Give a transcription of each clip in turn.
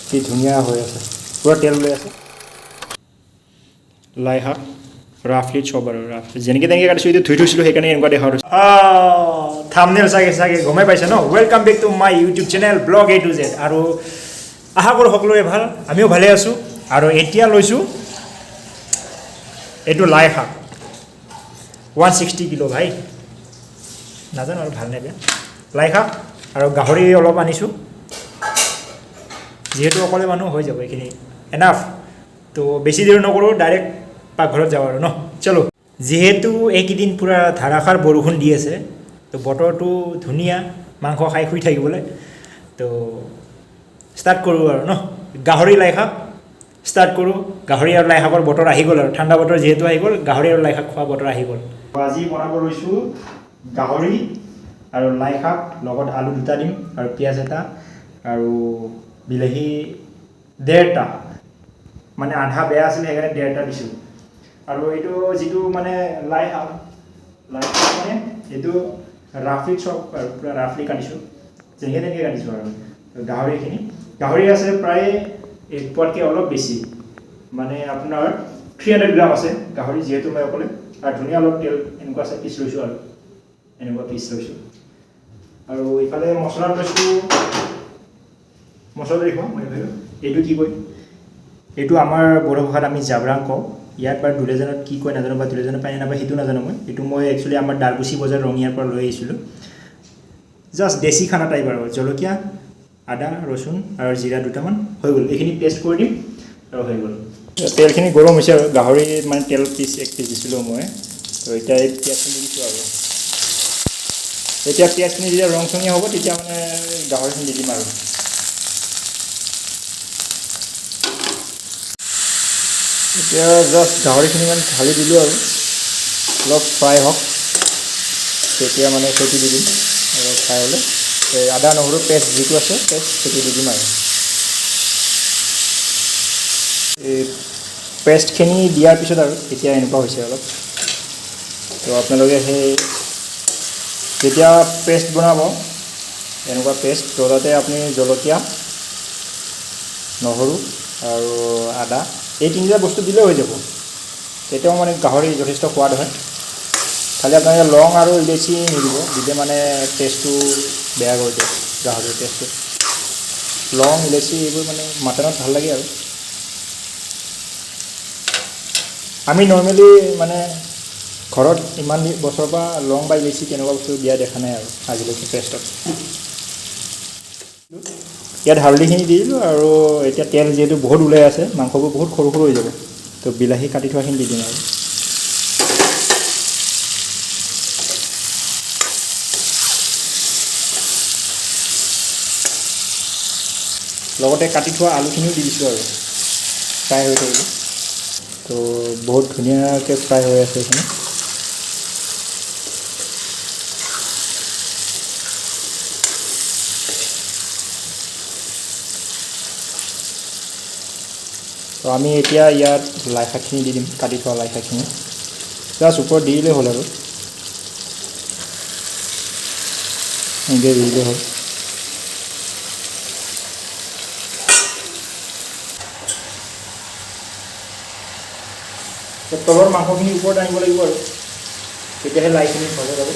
কি ধুনীয়া হৈ আছে পুৰা তেল ওলাই আছে লাই শাক ৰাফলি চব আৰু ৰাফলি যেনেকৈ তেনেকৈ কাটিছোঁ এইটো ধুই থৈছিলোঁ সেইকাৰণে এনেকুৱা দেখা হৈছে থাম্বনেইল চাগে গমেই পাইছে ন welcome back to my YouTube channel vlog A to Z আৰু আশা কৰোঁ সকলোৰে ভাল আমিও ভালে আছোঁ আৰু এতিয়া লৈছোঁ এইটো লাই শাক 160 কিলো ভাই নাজানো আৰু ভাল নে বেয়া লাই শাক আৰু গাহৰি অলপ আনিছোঁ যিহেতু অকলে মানুহ হৈ যাব এইখিনি এনাফ তো বেছি দেৰি নকৰোঁ ডাইৰেক্ট পাকঘৰত যাওঁ আৰু ন চলো যিহেতু এইকেইদিন পূৰা ধাৰাসাৰ বৰষুণ দি আছে তো বতৰটো ধুনীয়া মাংস খাই শুই থাকিবলৈ তো ষ্টাৰ্ট কৰোঁ আৰু ন গাহৰি লাই শাক ষ্টাৰ্ট কৰোঁ গাহৰি আৰু লাই শাকৰ বতৰ আহি গ'ল আৰু ঠাণ্ডা বতৰ যিহেতু আহি গ'ল গাহৰি আৰু লাই শাক খোৱা বতৰ আহি গ'ল আজি বনাব লৈছোঁ গাহৰি আৰু লাই শাক লগত আলু দুটা দিম আৰু পিঁয়াজ এটা আৰু বিলাহী 1.5টা মানে আধা বেয়া আছিল সেইকাৰণে 1.5টা দিছোঁ আৰু এইটো যিটো মানে লাই শাক মানে এইটো ৰাফলি চপ আৰু পূৰা ৰাফলি কাটিছোঁ যেনেকৈ তেনেকৈ কাটিছোঁ আৰু গাহৰিখিনি গাহৰি আছে প্ৰায় এক পোৱাতকৈ অলপ বেছি মানে আপোনাৰ 300 গ্ৰাম আছে গাহৰি যিহেতু মই অকলে আৰু ধুনীয়া অলপ তেল এনেকুৱা আছে পিচ লৈছোঁ আৰু এনেকুৱা পিচ লৈছোঁ আৰু ইফালে মছলা লৈছোঁ মছলা দেখুৱাওঁ মই ভাবিলোঁ এইটো কি কয় এইটো আমাৰ বড়ো ভাষাত আমি জাব্ৰাং কওঁ ইয়াত বাৰু দুলেজনত কি কয় নাজানো বা দুলেজনত পাই নাপায় সেইটো নাজানো মই এইটো মই একচুৱেলি আমাৰ ডালকুচি বজাৰ ৰঙিয়াৰ পৰা লৈ আহিছিলোঁ জাষ্ট দেশী খানা টাইপ আৰু জলকীয়া আদা ৰচুন আৰু জিৰা দুটামান হৈ গ'ল এইখিনি পেষ্ট কৰি দিম আৰু হৈ গ'ল তেলখিনি গৰম হৈছে আৰু গাহৰি মানে তেল পিচ এক পিচ দিছিলোঁ মই তো এতিয়া এই পিঁয়াজখিনি দিছোঁ আৰু এতিয়া পিঁয়াজখিনি যেতিয়া ৰং চঙীয়া হ'ব তেতিয়া মানে গাহৰিখিনি দি দিম আৰু এতিয়া জাষ্ট গাহৰিখিনি মানে ঢালি দিলোঁ আৰু অলপ ফ্ৰাই হওক তেতিয়া মানে সেইটো দি দিম অলপ ফ্ৰাই হ'লে আদা নহৰু পেষ্ট যিটো আছে পেষ্ট সেইটো দি দিম আৰু এই পেষ্টখিনি দিয়াৰ পিছত আৰু এতিয়া এনেকুৱা হৈছে অলপ তো আপোনালোকে সেই যেতিয়া পেষ্ট বনাব এনেকুৱা পেষ্ট তো তাতে আপুনি জলকীয়া নহৰু আৰু আদা এই তিনিটা বস্তু দিলেও হৈ যাব তেতিয়াও মানে গাহৰি যথেষ্ট সোৱাদ হয় খালি আপোনালোকে লং আৰু ইলাচি নিদিব দিলে মানে টেষ্টটো বেয়া কৰি দিয়ে গাহৰিৰ টেষ্টটো লং ইলাচি এইবোৰ মানে মাটনত ভাল লাগে আৰু আমি নৰ্মেলি মানে ঘৰত ইমান বছৰৰ পৰা লং বা ইলাচি তেনেকুৱা বস্তু দিয়া দেখা নাই আৰু আজিলৈকে পেষ্টত ইয়াত হালধিখিনি দি দিলোঁ আৰু এতিয়া তেল যিহেতু বহুত ওলাই আছে মাংসবোৰ বহুত সৰু সৰু হৈ যাব তো বিলাহী কাটি থোৱাখিনি দি দিম আৰু লগতে কাটি থোৱা আলুখিনিও দি দিছোঁ আৰু ফ্ৰাই হৈ থাকিব তো বহুত ধুনীয়াকৈ ফ্ৰাই হৈ আছে এইখিনি তো আমি এতিয়া ইয়াত লাই শাকখিনি দি দিম কাটি থোৱা লাই শাকখিনি জাষ্ট ওপৰত দি দিলেই হ'ল আৰু এনেকৈ দি দিলেই হ'ল তলৰ মাংসখিনি ওপৰত আনিব লাগিব আৰু তেতিয়াহে লাইখিনি ভজা যাব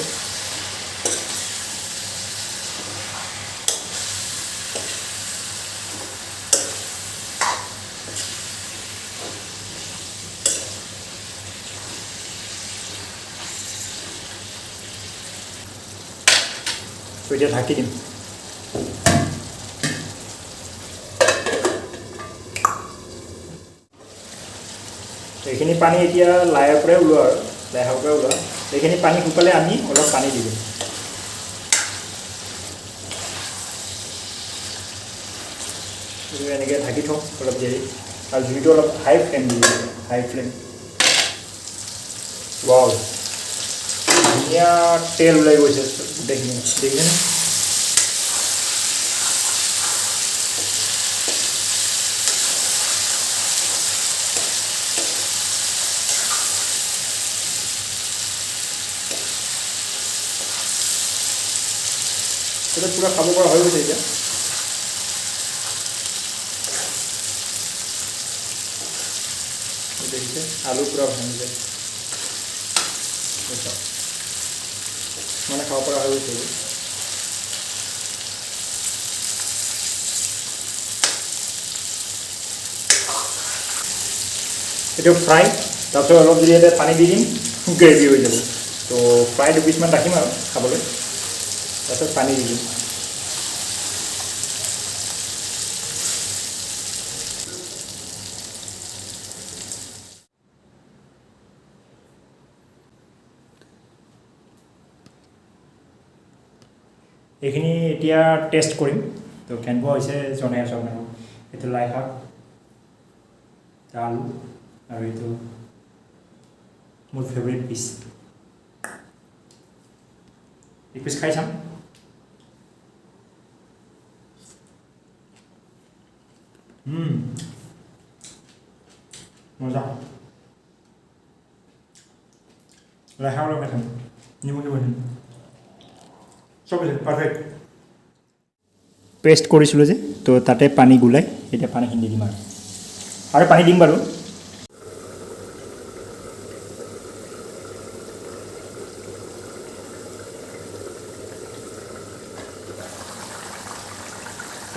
এতিয়া ঢাকি দিম এইখিনি পানী এতিয়া লাইৰ পৰাই ওলোৱা আৰু লাই শাকৰ পৰাই ওলোৱা এইখিনি পানী শুকালে আমি অলপ পানী দি দিম এনেকৈ ঢাকি থওঁ অলপ দেৰি আৰু জুইটো অলপ হাই ফ্লেম দি দিম হাই ফ্লেম ৱাও ধুনীয়া তেল ওলাই গৈছে গোটেইখিনি দেখিছেনে এটা পুৰা খাব পৰা হৈ গৈছে এতিয়া দেখিছে আলু পুৰা ভাঙি যায় মানে খাব পৰা হৈ গৈছে এইটো ফ্ৰাই তাৰপিছত অলপ যদি ইয়াতে পানী দি দিম গ্ৰেভি হৈ যাব তো ফ্ৰাই 2 পিছমান ৰাখিম আৰু খাবলৈ তাৰপিছত পানী দি দিম এইখিনি এতিয়া টেষ্ট কৰিম তো কেনেকুৱা হৈছে জনাই আছোঁ আপোনালোকক এইটো লাই শাক আলু আৰু এইটো মোৰ ফেভৰেট পিচ এই পিচ খাই চাম মজা লাই শাকৰ লগত খাম নিমখি বনাম চব আছে পাৰফেক্ট পেষ্ট কৰিছিলোঁ যে তো তাতে পানী গুলাই এতিয়া পানীখিনি দি দিম আৰু পানী দিম বাৰু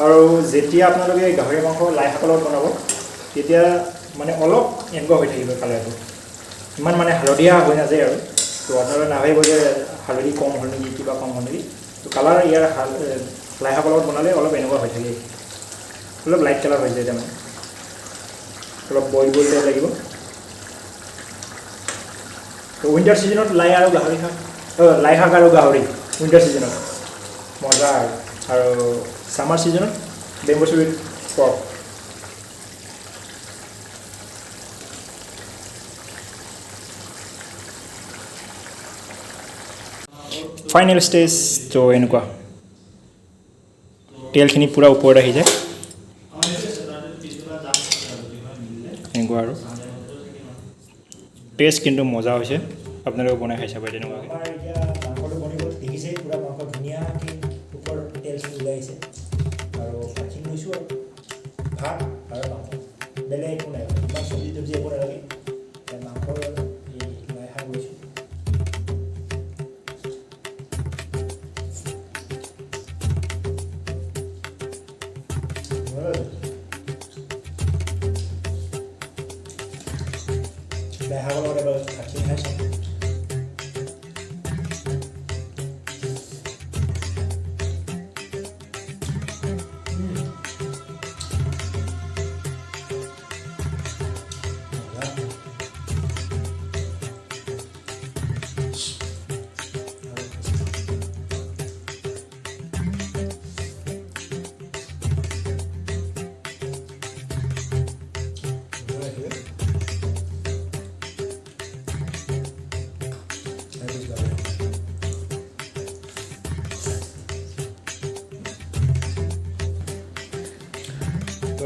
আৰু যেতিয়া আপোনালোকে গাহৰি মাংস লাই শাকৰ লগত বনাব তেতিয়া মানে অলপ এনেকুৱা হৈ থাকিব কালাৰটো ইমান মানে হালধীয়া হৈ নাযায় আৰু তো আপোনালোকে নাভাবিব যে হালধি কম হ'ল নেকি কিবা কম হ'ল নেকি তো কালাৰ ইয়াৰ লাই শাকৰ লগত বনালে অলপ এনেকুৱা হৈ থাকে অলপ লাইট কালাৰ হৈ যায় তাৰমানে অলপ বইল টাইপ লাগিব তো উইণ্টাৰ ছিজনত লাই আৰু গাহৰি শাক লাই শাক আৰু গাহৰি উইণ্টাৰ ছিজনত মজা আৰু সামাৰ ছিজনত bamboo sweet pork final stage তো এনেকুৱা তেলখিনি পূৰা ওপৰত আহি যায় এনেকুৱা আৰু টেষ্ট কিন্তু মজা হৈছে আপোনালোকে বনাই খাই চাব তেনেকুৱাকৈ এতিয়া মাংসটো বনি গ'ল দেখিছে পূৰা মাংস ধুনীয়াকৈ ওপৰত তেল ওলাইছে আৰু ভাতখিনি লৈছোঁ আৰু ভাত আৰু মাংস বেলেগ একো নাই ইমান চব্জি তব্জি একো নালাগে মাংস আৰু এই লাই শাক লৈছোঁ লাই শাকৰ লগত এবাৰ ভাতখিনি খাই চাওঁ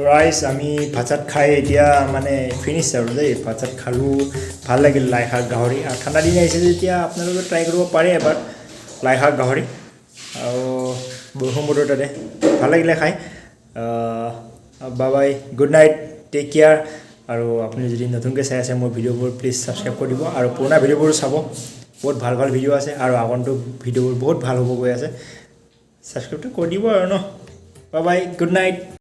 ৰাইচ আমি ভাত চাত খাই এতিয়া মানে ফিনিছ আৰু দেই ভাত চাত খালোঁ ভাল লাগিল লাই শাক গাহৰি আৰু ঠাণ্ডা দিন আহিছে যেতিয়া আপোনালোকে ট্ৰাই কৰিব পাৰে এবাৰ লাই শাক গাহৰি আৰু বৰষুণ বতৰ তাতে ভাল লাগিলে খাই bye bye good night take care আৰু আপুনি যদি নতুনকৈ চাই আছে মোৰ ভিডিঅ'বোৰ প্লিজ ছাবস্ক্ৰাইব কৰি দিব আৰু পুৰণা ভিডিঅ'বোৰ চাব বহুত ভাল ভাল ভিডিঅ' আছে আৰু আগন্তুক ভিডিঅ'বোৰ বহুত ভাল হ'ব গৈ আছে ছাবস্ক্ৰাইবটো কৰি দিব আৰু ন বাই বাই গুড নাইট